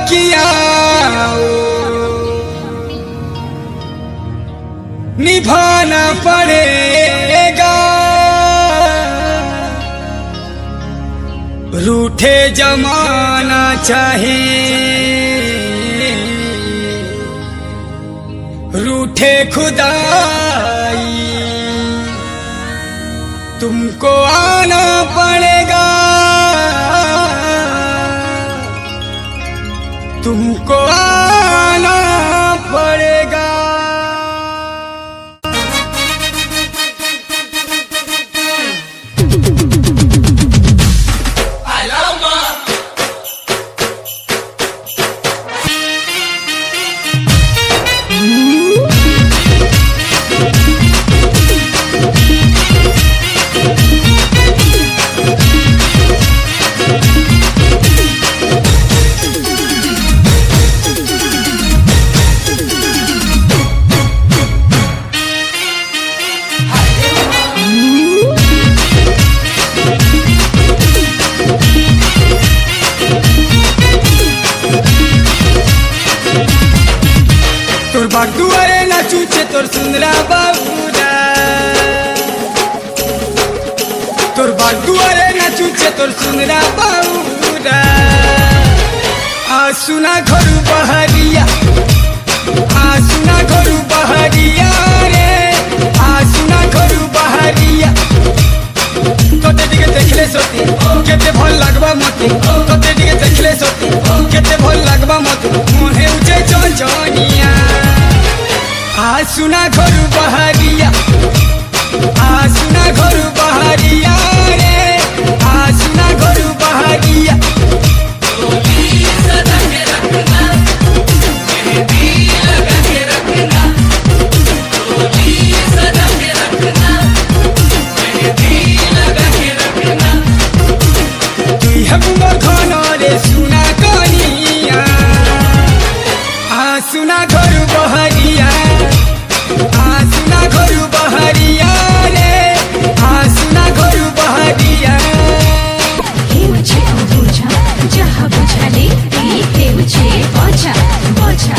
किया निभाना पड़ेगा। रूठे जमाना चाहे रूठे खुदाई, तुमको आना पड़ेगा, तुमको आना पड़ेगा। तोर बाग दुआरे ना चूचे तोर सुंदरा बाबूरा, तोर बाग दुआरे ना चूचे तोर सुंदरा बाबूरा। आसुना घरू बहरिया, आसुना घरू बहरिया रे, आसुना घरू बहरिया। तोते दिगे देखले सोती केते भल लागबा मते, तोते दिगे देखले सोती केते भल लागबा मते। मोहे उचे चंचनिया आसुना घरू बहरिया, आसुना घरू बहरिया रे, आसुना घरू बहरिया। सदा के रखना मेहंदी लगा के रखना, सदा के रखना मेहंदी लगा के रखना। तुई हम खाना रे सुना कनिया, आसुना घरू बहरिया, आसुना घरू बहरिया रे, आसुना घरू बहरिया। हेउछे बुझा जहाँ बुझाले हेउछे बजा बजा